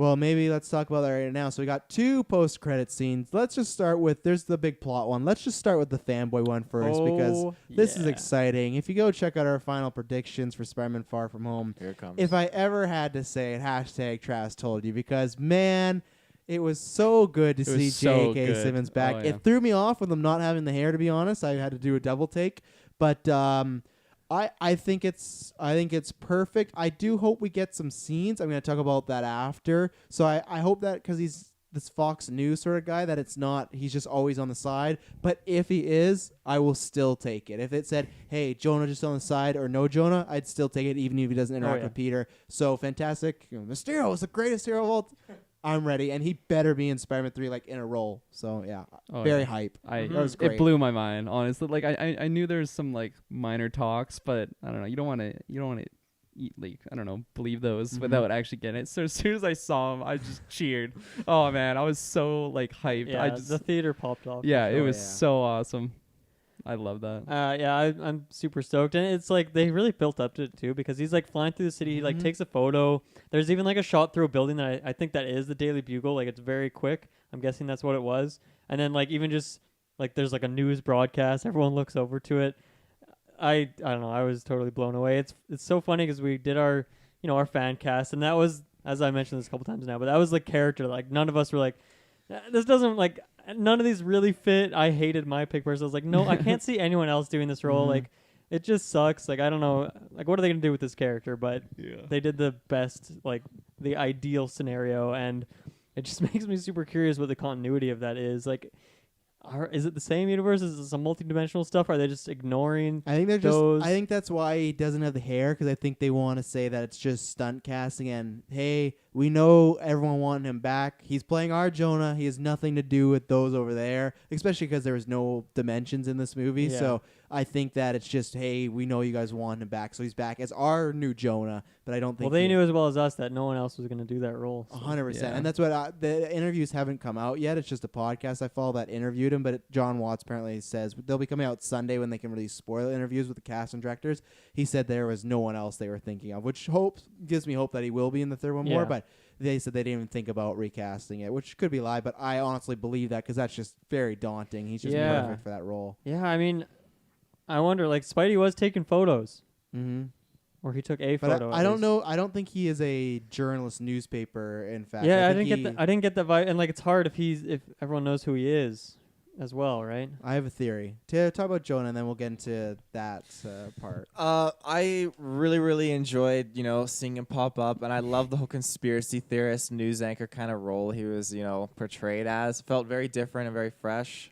Well, maybe let's talk about that right now. So we got 2 post-credit scenes. Let's just start with, there's the big plot one. Let's just start with the fanboy one first because this is exciting. If you go check out our final predictions for Spider-Man Far From Home, Here it comes. if I ever had to say it, hashtag Travis told you, because, man, it was so good to see J.K. Simmons back. Oh, yeah. It threw me off with him not having the hair, to be honest. I had to do a double take. But I think it's perfect. I do hope we get some scenes. I'm going to talk about that after. So I hope that because he's this Fox News sort of guy that it's not he's just always on the side. But if he is, I will still take it. If it said, hey, Jonah just on the side or no Jonah, I'd still take it even if he doesn't interact with Peter. So fantastic. Mysterio is the greatest hero of all I'm ready, and he better be in Spider-Man 3 like in a role. So yeah, very hype. That was great. It blew my mind, honestly. Like I knew there was some like minor talks, but I don't know. You don't want to like I don't know, believe those without actually getting it. So as soon as I saw him, I just cheered. Oh man, I was so like hyped. Yeah, the theater popped off. Yeah, it was so awesome. I love that. I'm super stoked, and it's like they really built up to it too because he's like flying through the city. He like takes a photo. There's even like a shot through a building that I think that is the Daily Bugle. Like it's very quick. I'm guessing that's what it was. And then like even just like there's like a news broadcast. Everyone looks over to it. I don't know. I was totally blown away. It's so funny because we did our our fan cast, and that was, as I mentioned this a couple times now, but that was the character. Like none of us were like, this doesn't like. None of these really fit. I hated my pick person. I was like, no, I can't see anyone else doing this role. Like, it just sucks. Like, I don't know. Like, what are they going to do with this character? But they did the best, like, the ideal scenario. And it just makes me super curious what the continuity of that is. Like, is it the same universe? Is it some multidimensional stuff? Are they just ignoring I think they're those? I think that's why he doesn't have the hair, because I think they want to say that it's just stunt casting and, hey, we know everyone wanted him back. He's playing our Jonah. He has nothing to do with those over there, especially because there was no dimensions in this movie. Yeah. So I think that it's just, hey, we know you guys want him back, so he's back as our new Jonah. But I don't think. Well, they knew as well as us that no one else was going to do that role. 100%. And that's what the interviews haven't come out yet. It's just a podcast I follow that interviewed him. But John Watts apparently says they'll be coming out Sunday when they can release spoiler interviews with the cast and directors. He said there was no one else they were thinking of, which gives me hope that he will be in the third one more. But they said they didn't even think about recasting it, which could be a lie. But I honestly believe that because that's just very daunting. He's just perfect for that role. Yeah, I mean, I wonder, like, Spidey was taking photos. Mm-hmm. Or he took a photo. I don't know. I don't think he is a journalist newspaper. In fact, yeah, I didn't get that vibe, and like it's hard if everyone knows who he is, as well, right? I have a theory. To talk about Jonah, and then we'll get into that part. I really enjoyed seeing him pop up, and I love the whole conspiracy theorist news anchor kind of role he was portrayed as. Felt very different and very fresh.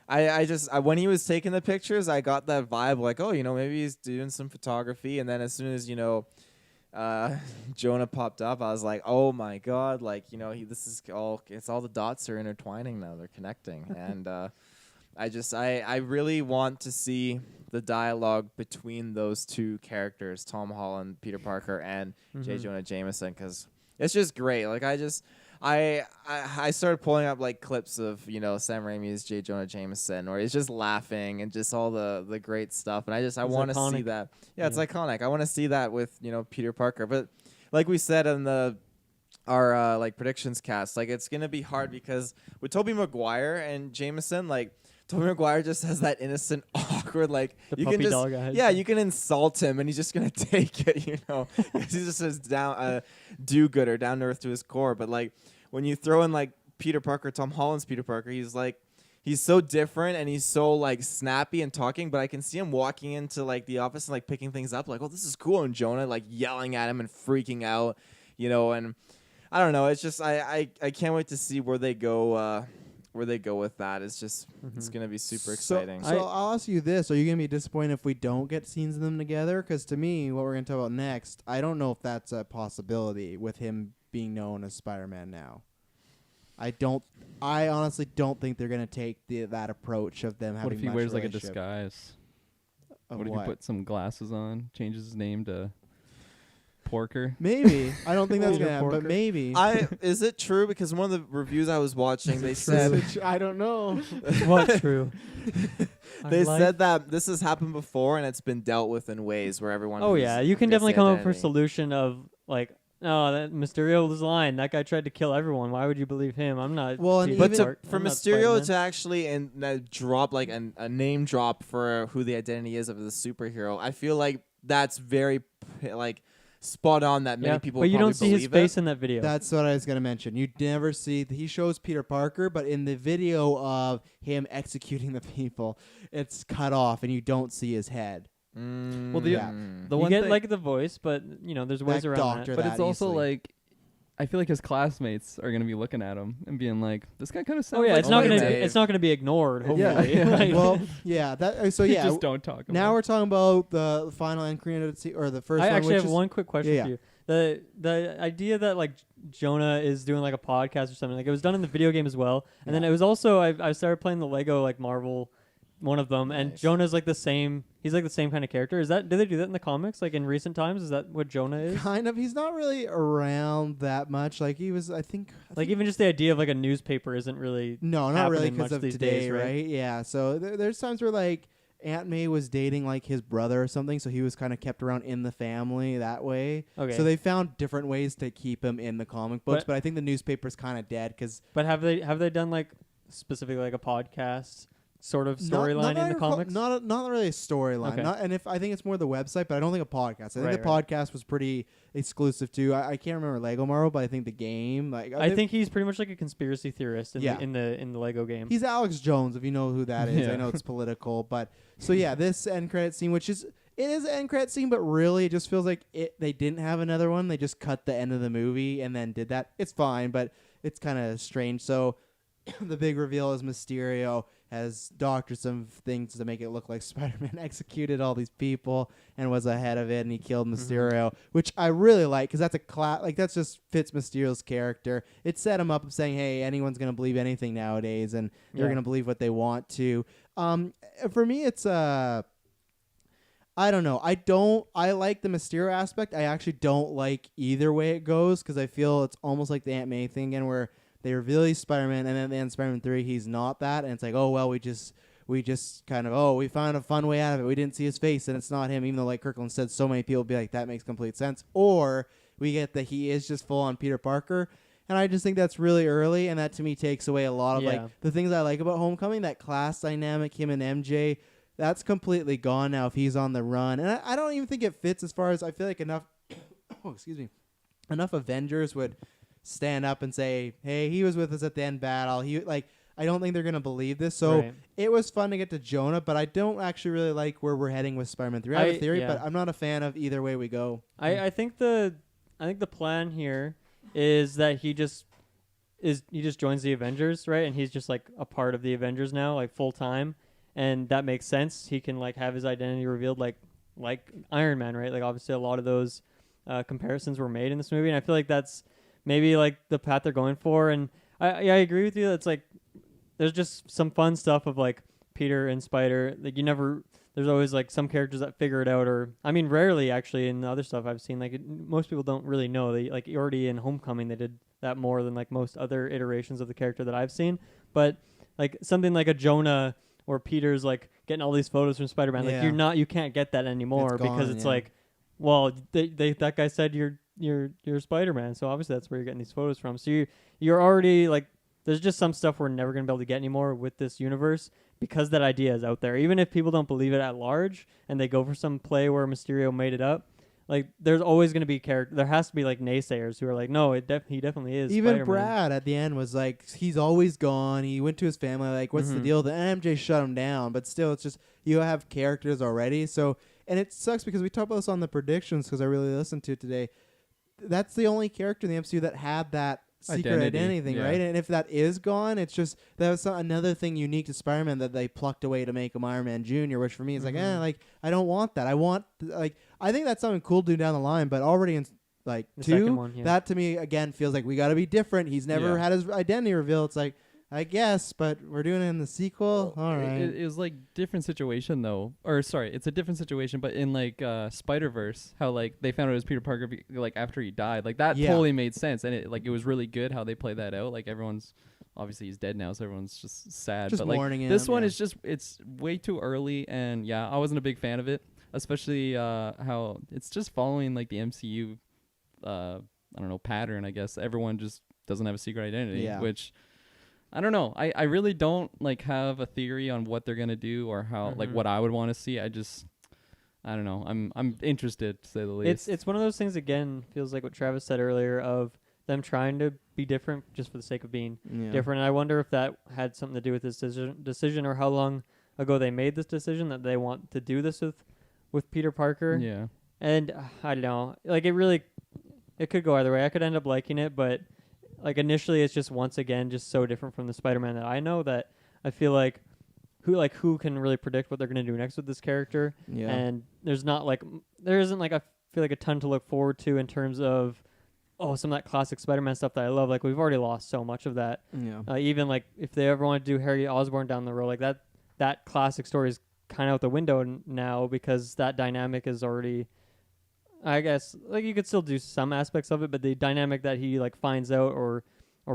I when he was taking the pictures, I got that vibe like, oh, maybe he's doing some photography. And then as soon as, Jonah popped up, I was like, oh my God, like, it's all the dots are intertwining now. They're connecting. And I really want to see the dialogue between those two characters, Tom Holland, Peter Parker, and J. Jonah Jameson, because it's just great. Like, I started pulling up like clips of Sam Raimi's J. Jonah Jameson, or he's just laughing and just all the great stuff, and I want to see that. Yeah, it's iconic. I want to see that with Peter Parker. But like we said in our like predictions cast, like it's gonna be hard because with Tobey Maguire and Jameson, like Tobey Maguire just has that innocent, awkward, like you can just you can insult him and he's just gonna take it, because he's just as do-gooder, down to earth to his core. But like when you throw in like Peter Parker, Tom Holland's Peter Parker, he's so different and he's so like snappy and talking. But I can see him walking into like the office and like picking things up, like, oh, this is cool, and Jonah like yelling at him and freaking out, and I don't know. It's just I can't wait to see where they go. Where they go with that. It's just it's gonna be super exciting. So I'll ask you this: are you gonna be disappointed if we don't get scenes of them together? Because to me, what we're gonna talk about next, I don't know if that's a possibility with him being known as Spider-Man now. I honestly don't think they're gonna take that approach of them having. What if he wears like a disguise? What if he puts some glasses on, changes his name to Porker? Maybe. I don't think that's gonna happen, but maybe. Is it true? Because one of the reviews I was watching, they said I don't know. What's true? They said that this has happened before and it's been dealt with in ways where everyone. Oh yeah, you can definitely come up with a solution of like Oh, that Mysterio's line. That guy tried to kill everyone. Why would you believe him? I'm not. Well, and Peter But even- Parker. for I'm not Mysterio Spider-Man. to actually drop like a name drop for who the identity is of the superhero, I feel like that's very like spot on. That many people, but you probably don't see his believe face it. in that video. That's what I was gonna mention. You never see he shows Peter Parker, but in the video of him executing the people, it's cut off and you don't see his head. Mm. Well, the you one get thing, like the voice, but there's ways That around doctor- that. but that it's also easily. like, I feel like his classmates are gonna be looking at him and being like, "This guy kind of sounds." Oh yeah, like it's not gonna Dave. it's not gonna be ignored. Yeah. Hopefully, Yeah. Like- Well, yeah. That so yeah. just don't talk. About Now it. we're talking about the final end credit scene, or the first I one. actually which have is, one quick question Yeah, for you. The idea that like Jonah is doing like a podcast or something, like it was done in the video game as well, and then Yeah. it was also I started playing the Lego like Marvel one of them, and Nice. Jonah's like the same. He's like the same kind of character. Is that did they do that in the comics? Like in recent times, is that what Jonah is? kind of. He's not really around that much. Like he was, I think. Like even just the idea of like a newspaper isn't really. No, not really happening because much of these today, days, right? right? Yeah. So there's times where like Aunt May was dating like his brother or something, so he was kind of kept around in the family that way. Okay. So they found different ways to keep him in the comic books, But- but I think the newspaper's kind of dead because But have they done like specifically like a podcast sort of storyline in the comics? Not really a storyline. Okay. Not, and if I think it's more the website, but I don't think a podcast. I think Right, the podcast was pretty exclusive too. I can't remember Lego Marvel, but I think the game, like I think he's pretty much like a conspiracy theorist in, Yeah. in the Lego game. he's Alex Jones, if you know who that is. Yeah. I know it's political, but so yeah, this end credit scene, which is it is an end credit scene, but really it just feels like they didn't have another one. They just cut the end of the movie and then did that. It's fine, but it's kind of strange. So the big reveal is Mysterio has doctored some things to make it look like Spider-Man executed all these people and was ahead of it, and he killed Mysterio, which I really like because that's that's just fits Mysterio's character. It set him up of saying, hey, anyone's gonna believe anything nowadays, and they're Yeah. gonna believe what they want to. For me, it's I don't know. I like the Mysterio aspect. I actually don't like either way it goes because I feel it's almost like the Aunt May thing again, where they reveal he's Spider-Man, and then at the end of Spider-Man 3, he's not that, and it's like, oh well, we just kind of we found a fun way out of it. We didn't see his face, and it's not him, even though like Kirkland said, so many people be like, that makes complete sense. Or we get that he is just full on Peter Parker. And I just think that's really early, and that to me takes away a lot of Yeah. like the things I like about Homecoming, that class dynamic, him and MJ. That's completely gone now if he's on the run. And I don't even think it fits as far as I feel like enough enough Avengers would stand up and say, hey, he was with us at the end battle. I don't think they're going to believe this. So Right. it was fun to get to Jonah, but I don't actually really like where we're heading with Spider-Man 3. I have a theory, but I'm not a fan of either way we go. I think the plan here is that he just joins the Avengers, right? And he's just like a part of the Avengers now, like full time, and that makes sense. He can like have his identity revealed like Iron Man, right? Like obviously a lot of those comparisons were made in this movie, and I feel like that's maybe like the path they're going for. And I agree with you. It's like there's just some fun stuff of like Peter and Spider. Like there's always like some characters that figure it out, or I mean, rarely actually in the other stuff I've seen. Like most people don't really know. They like already in Homecoming they did that more than like most other iterations of the character that I've seen. But like something like a Jonah or Peter's like getting all these photos from Spider-Man. Yeah. Like you can't get that anymore It's because gone, it's yeah. like, well, that guy said you're Spider-Man, so obviously that's where you're getting these photos from. So you're already like, there's just some stuff we're never gonna be able to get anymore with this universe because that idea is out there. Even if people don't believe it at large and they go for some play where Mysterio made it up, like there's always gonna be there has to be like naysayers who are like, no, he definitely is. Even Spider-Man. Brad at the end was like, he's always gone. He went to his family. Like, what's the deal? The MJ shut him down. But still, it's just you have characters already. So, and it sucks because we talked about this on the predictions because I really listened to it today. That's the only character in the MCU that had that secret identity thing, yeah. right? And if that is gone, it's just that was another thing unique to Spider-Man that they plucked away to make him Iron Man Jr., which for me is like I don't want that. I want I think that's something cool to do down the line, but already in like The 2, second one, yeah. that to me again feels like we got to be different. He's never Yeah. had his identity revealed. It's like I guess, but we're doing it in the sequel. All right. It was like different situation though, or sorry, it's a different situation. But in like Spider-Verse, how like they found out it was Peter Parker like after he died, like that Yeah. totally made sense, and it was really good how they played that out. Like everyone's obviously he's dead now, so everyone's just sad. Just but like mourning this him, one yeah. is just it's way too early, and yeah, I wasn't a big fan of it, especially how it's just following like the MCU I don't know, pattern. I guess everyone just doesn't have a secret identity, Yeah. which I don't know. I really don't like have a theory on what they're gonna do or how like what I would want to see. I don't know. I'm interested to say the least. It's one of those things again. Feels like what Travis said earlier of them trying to be different just for the sake of being different. And I wonder if that had something to do with this decision or how long ago they made this decision that they want to do this with Peter Parker. Yeah. And I don't know. Like it could go either way. I could end up liking it, but like initially it's just once again just so different from the Spider-Man that I know that I feel like who can really predict what they're going to do next with this character. Yeah. And there isn't like I feel like a ton to look forward to in terms of some of that classic Spider-Man stuff that I love. Like we've already lost so much of that. Yeah. Even like if they ever want to do Harry Osborn down the road, like that classic story is kind of out the window now because that dynamic is already, I guess, like you could still do some aspects of it, but the dynamic that he like finds out or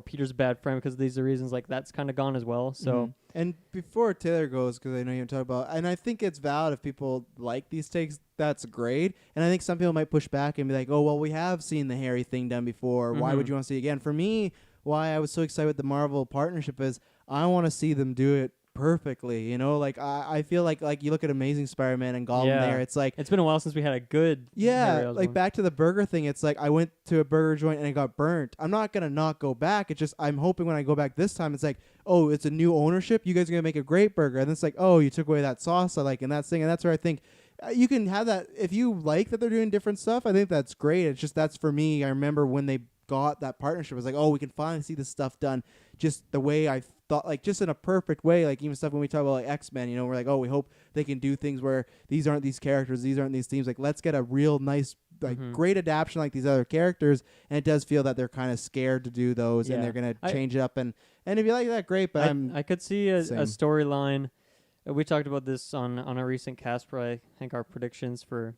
Peter's a bad friend because of these reasons, like that's kind of gone as well. So And before Taylor goes, because I know you're talking about, and I think it's valid if people like these takes, that's great. And I think some people might push back and be like, oh, well, we have seen the Harry thing done before. Why would you want to see it again? For me, why I was so excited with the Marvel partnership is I want to see them do it perfectly. You know, like I feel like you look at Amazing Spider-Man and Gollum there, it's like, it's been a while since we had a good Harry Osborn. Like back to the burger thing, it's like I went to a burger joint and it got burnt. I'm not gonna not go back. It's just I'm hoping when I go back this time it's like, oh, it's a new ownership, you guys are gonna make a great burger. And it's like, oh, you took away that sauce I like and that thing. And that's where I think you can have that if you like that they're doing different stuff. I think that's great. It's just that's for me. I remember when they got that partnership, it was like, oh, we can finally see this stuff done just the way I thought, like just in a perfect way. Like even stuff when we talk about like X-Men, you know, we're like, oh, we hope they can do things where these aren't these characters, these aren't these themes. Like let's get a real nice, like great adaptation like these other characters. And it does feel that they're kind of scared to do those and they're gonna change it up. And if you like that, great. But I could see a storyline. We talked about this on a recent cast, but I think our predictions for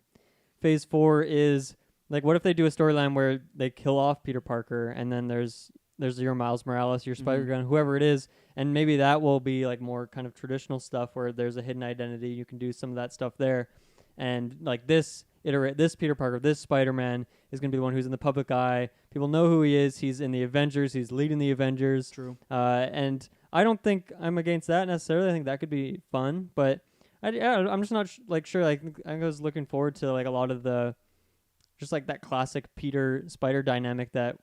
Phase 4 is like, what if they do a storyline where they kill off Peter Parker and then there's your Miles Morales, your Spider-Gun, whoever it is, and maybe that will be like more kind of traditional stuff where there's a hidden identity. You can do some of that stuff there, and like this Peter Parker, this Spider-Man is going to be the one who's in the public eye. People know who he is. He's in the Avengers. He's leading the Avengers. True. And I don't think I'm against that necessarily. I think that could be fun, but I'm just not sure. Like I was looking forward to like a lot of the just like that classic Peter Spider dynamic that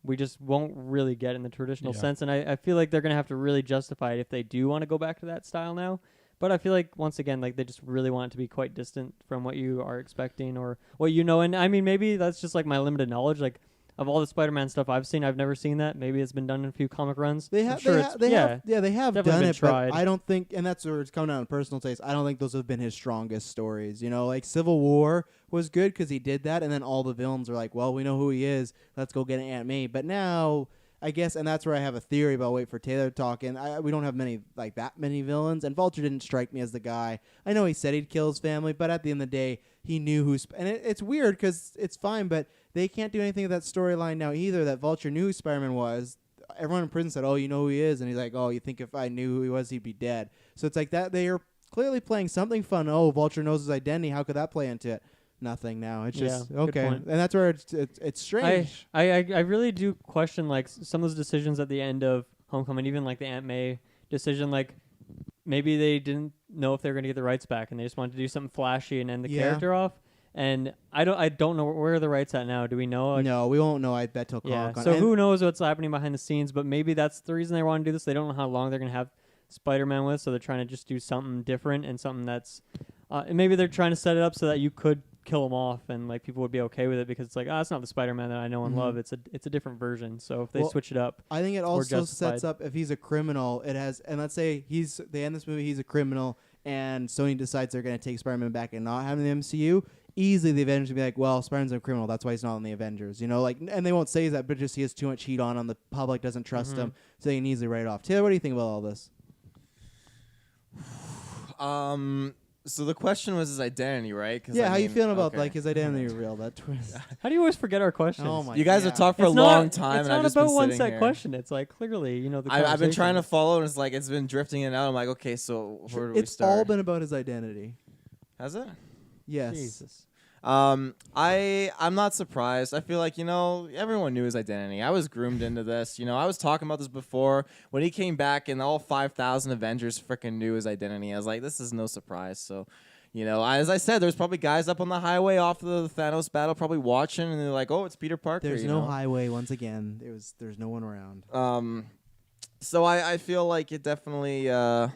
we just won't really get in the traditional sense. And I feel like they're going to have to really justify it if they do want to go back to that style now. But I feel like, once again, like they just really want it to be quite distant from what you are expecting or what you know. And I mean, maybe that's just like my limited knowledge. Like of all the Spider-Man stuff I've seen, I've never seen that. Maybe it's been done in a few comic runs. They have done it, tried. but I don't think, and that's where it's coming down to personal taste. I don't think those have been his strongest stories. You know, like Civil War was good because he did that, and then all the villains are like, well, we know who he is. Let's go get Aunt May. But now, I guess, and that's where I have a theory about. Wait for Taylor talking. We don't have that many villains, and Vulture didn't strike me as the guy. I know he said he'd kill his family, but at the end of the day, he knew who's. And it's weird because it's fine, but they can't do anything with that storyline now either. That Vulture knew who Spider-Man was. Everyone in prison said, "Oh, you know who he is," and he's like, "Oh, you think if I knew who he was, he'd be dead." So it's like that. They are clearly playing something fun. Oh, Vulture knows his identity. How could that play into it? Nothing now. It's just okay, and that's where it's strange. I really do question like some of those decisions at the end of Homecoming, even like the Aunt May decision. Like maybe they didn't know if they were going to get the rights back, and they just wanted to do something flashy and end the character off. And I don't know where are the rights at now. Do we know? Like, no, we won't know. I bet till Comic-Con. So who knows what's happening behind the scenes? But maybe that's the reason they want to do this. They don't know how long they're going to have Spider-Man with, so they're trying to just do something different and something that's. And maybe they're trying to set it up so that you could kill him off and like people would be okay with it because it's like, it's not the Spider-Man that I know and love. It's a different version. So if they switch it up, I think it also sets up if he's a criminal. It has, and let's say they end this movie, he's a criminal, and Sony decides they're going to take Spider-Man back and not have him in the MCU. Easily, the Avengers would be like, well, Spider-Man's a criminal. That's why he's not in the Avengers. You know, like, and they won't say that, but just he has too much heat on him. The public doesn't trust him, so they can easily write it off. Taylor, what do you think about all this? So the question was his identity, right? Yeah, how you feeling about like his identity real? That twist. How do you always forget our questions? Oh my! You guys have talked for a long time. It's and not I've just about been one sitting set here. question. It's like clearly, the. I've been trying to follow, and it's like it's been drifting in and out. I'm like, okay, so where do we It's start? all been about his identity. Has it? Yes. Jesus. I'm not surprised. I feel like, everyone knew his identity. I was groomed into this. I was talking about this before when he came back and all 5,000 Avengers freaking knew his identity. I was like, this is no surprise. So, as I said, there's probably guys up on the highway off the Thanos battle probably watching, and they're like, oh, it's Peter Parker. There's no highway once again. There's no one around. So I feel like it definitely, I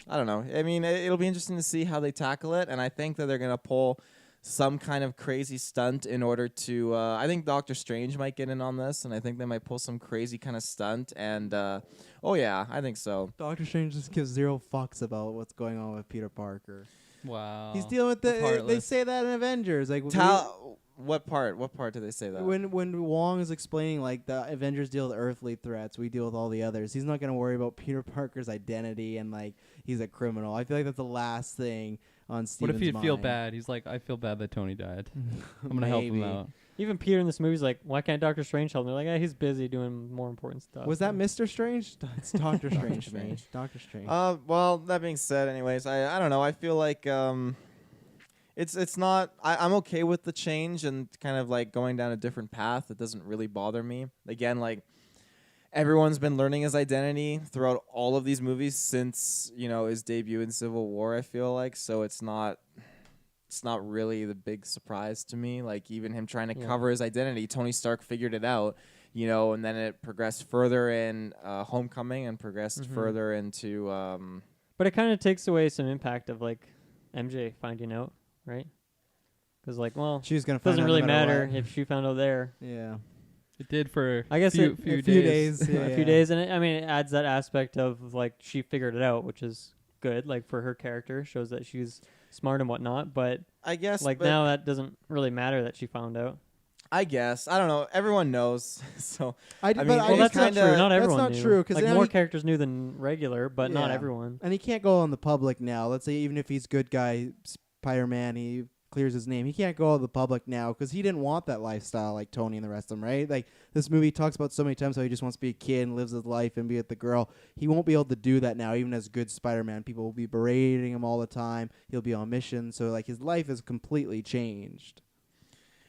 don't know. I mean, it'll be interesting to see how they tackle it, and I think that they're going to pull some kind of crazy stunt in order to, I think Doctor Strange might get in on this, and I think they might pull some crazy kind of stunt, and, oh yeah, I think so. Doctor Strange just gives zero fucks about what's going on with Peter Parker. Wow. He's dealing with they say that in Avengers. Like What part? What part do they say that? When Wong is explaining like the Avengers deal with earthly threats, we deal with all the others. He's not gonna worry about Peter Parker's identity and like he's a criminal. I feel like that's the last thing on Steven's What if he'd mind. feel bad? He's like, I feel bad that Tony died. I'm gonna help him out. Even Peter in this movie's like, why can't Doctor Strange help him? They're like, he's busy doing more important stuff. Was that Mr. Strange? It's Doctor Strange, man. Doctor Strange. Well, that being said, anyways, I don't know. I feel like it's not. I'm okay with the change and kind of like going down a different path. It doesn't really bother me. Again, like everyone's been learning his identity throughout all of these movies since his debut in Civil War. I feel like so it's not really the big surprise to me. Like even him trying to cover his identity, Tony Stark figured it out. And then it progressed further in Homecoming and progressed further into. But it kind of takes away some impact of like MJ finding out, right? Because like, well, she's gonna. Find doesn't out really no matter matter what. if she found out there. Yeah, it did for I guess few days. Yeah, a few days, and it adds that aspect of like she figured it out, which is good. Like for her character, shows that she's smart and whatnot. But I guess like now that doesn't really matter that she found out. I guess I don't know. Everyone knows, so I mean, well, that's not true. Not everyone. That's not knew. true because like more characters knew than regular, but not everyone. And he can't go on the public now. Let's say even if he's good guy Spider-Man, he clears his name. He can't go on the public now because he didn't want that lifestyle like Tony and the rest of them, right? Like this movie talks about so many times how he just wants to be a kid and lives his life and be with the girl. He won't be able to do that now, even as good Spider-Man. People will be berating him all the time. He'll be on mission. So like his life is completely changed.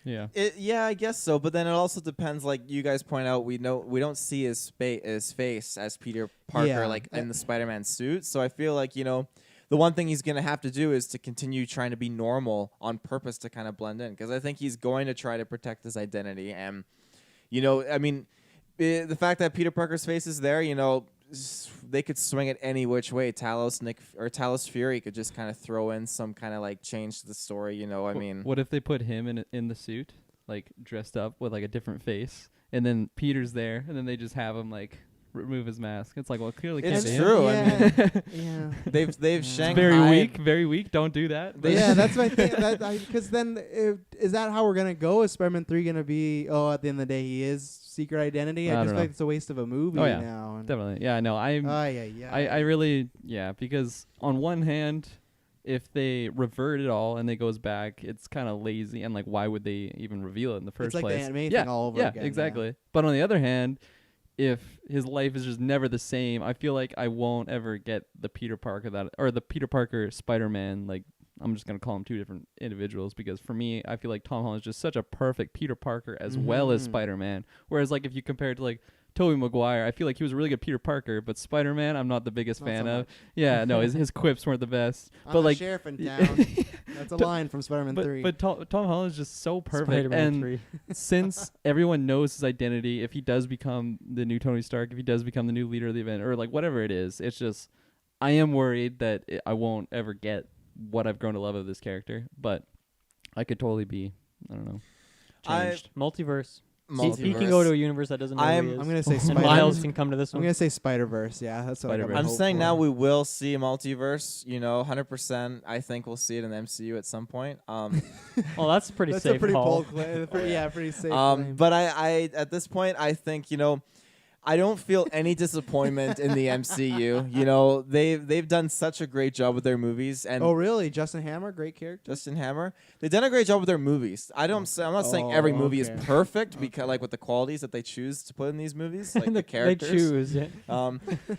Yeah. Yeah, I guess so. But then it also depends. Like you guys point out, we don't see his face as Peter Parker, like in the Spider-Man suit. So I feel like the one thing he's gonna have to do is to continue trying to be normal on purpose to kind of blend in. Because I think he's going to try to protect his identity. And I mean, the fact that Peter Parker's face is there, they could swing it any which way. Talos Fury could just kind of throw in some kind of like change to the story. I mean, what if they put him in the suit, like dressed up with like a different face, and then Peter's there, and then they just have him like remove his mask? It's like, well, clearly can't it's be true. Yeah. I mean, Yeah. they've Shanghai. Very weak. Don't do that. Yeah, that's my thing. Because then, is that how we're gonna go? Is Spider-Man 3 gonna be? Oh, at the end of the day, he is secret identity. I just feel like it's a waste of a movie now. Definitely. Yeah. No. I really because on one hand, if they revert it all and it goes back, it's kind of lazy and like why would they even reveal it in the first place? It's like place? the anime thing all over again. Yeah, exactly. Yeah. But on the other hand, if his life is just never the same, I feel like I won't ever get the Peter Parker the Peter Parker Spider-Man. Like I'm just gonna call him two different individuals because for me, I feel like Tom Holland's just such a perfect Peter Parker as well as Spider-Man. Whereas like if you compare it to like Tobey Maguire, I feel like he was a really good Peter Parker, but Spider-Man, I'm not the biggest fan of. Yeah, no, his quips weren't the best. I'm but a like sheriff in town. That's a line from Spider-Man 3. But Tom Holland's just so perfect. Spider-Man and 3. since everyone knows his identity, if he does become the new Tony Stark, if he does become the new leader of the event, or like whatever it is, it's just I am worried that I won't ever get what I've grown to love of this character. But I could totally be, I don't know, changed. Multiverse. He can go to a universe that doesn't know who he is. I'm gonna say And Spider. Miles can come to this I'm one. gonna say Spider-Verse. Yeah, that's what Spider-Verse. I'm hope saying for. now we will see a multiverse. 100%. I think we'll see it in the MCU at some point. Well, that's a pretty That's safe a pretty call. bold claim. Yeah, pretty safe. Claim. But I at this point I think I don't feel any disappointment in the MCU. You know, they've done such a great job with their movies, and Oh, really? Justin Hammer, great character. Justin Hammer, they've done a great job with their movies. I'm not saying every movie is okay. perfect because like with the qualities that they choose to put in these movies, like the They characters. choose. Yeah.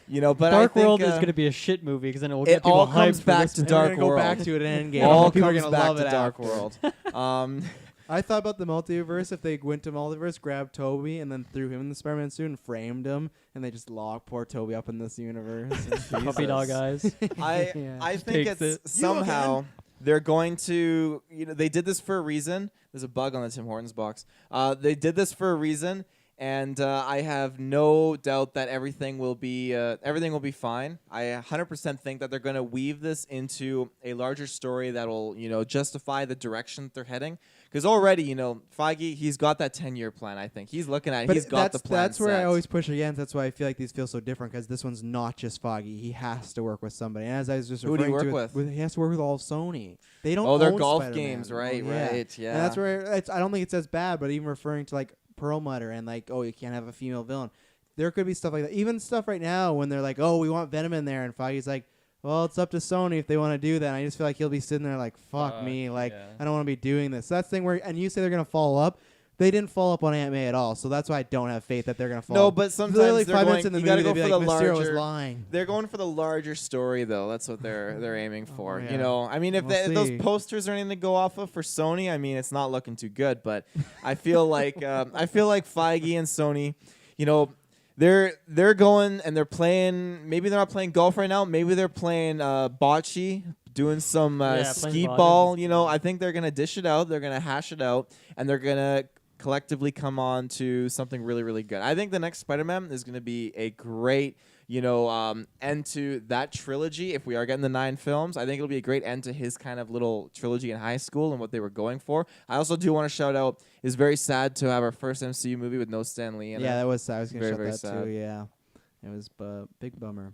You know, but Dark I think, World is going to be a shit movie because then it will it get people all hyped comes for back this to movie. Dark We're gonna World. go back to it in Endgame. all People are comes gonna back love to it Dark after. World. I thought about the multiverse if they went to multiverse, grabbed Toby, and then threw him in the Spider-Man suit and framed him, and they just lock poor Toby up in this universe. Puppy dog eyes. I Yeah. think takes it's somehow they're going to, you know, they did this for a reason. There's a bug on the Tim Hortons box. They did this for a reason, and I have no doubt that everything will be fine. I 100% think that they're going to weave this into a larger story that will, you know, justify the direction that they're heading. Because already, you know, Feige, he's got that 10-year plan. I think he's looking at it. But He's got the plan. that's where I set. always push against. That's why I feel like these feel so different because this one's not just Foggy. He has to work with somebody. And as I was just Who do you referring work to with? He has to work with all of Sony. They don't. Oh, they're own golf Spider-Man. games, right? Oh, Right. Yeah. And that's where I don't think it's as bad. But even referring to like Perlmutter and like, oh, you can't have a female villain. There could be stuff like that. Even stuff right now when they're like, oh, we want Venom in there, and Feige's like, well, it's up to Sony if they want to do that. And I just feel like he'll be sitting there like, fuck me, like yeah. I don't want to be doing this. So that's the thing where, and you say they're gonna follow up. They didn't follow up on Aunt May at all, so that's why I don't have faith that they're gonna follow. No, up. but sometimes Literally they're 5 going, minutes in the you movie, gotta go they'd for be the like, Mysterio was larger. lying. They're going for the larger story, though. That's what they're aiming for. yeah. You know, I mean, if We'll those see. posters are anything to go off of for Sony, I mean, it's not looking too good. But I feel like Feige and Sony, you know, they're going and they're playing. Maybe they're not playing golf right now. Maybe they're playing bocce, doing some Yeah, playing skeet bocce ball. is You know, I think they're gonna dish it out. They're gonna hash it out, and they're gonna collectively come on to something really, really good. I think the next Spider-Man is going to be a great, you know, end to that trilogy. If we are getting the 9 films, I think it'll be a great end to his kind of little trilogy in high school and what they were going for. I also do want to shout out, it's very sad to have our first MCU movie with no Stan Lee in it. Yeah, that was. I was gonna Very, shut very that sad. too. Yeah, it was big bummer.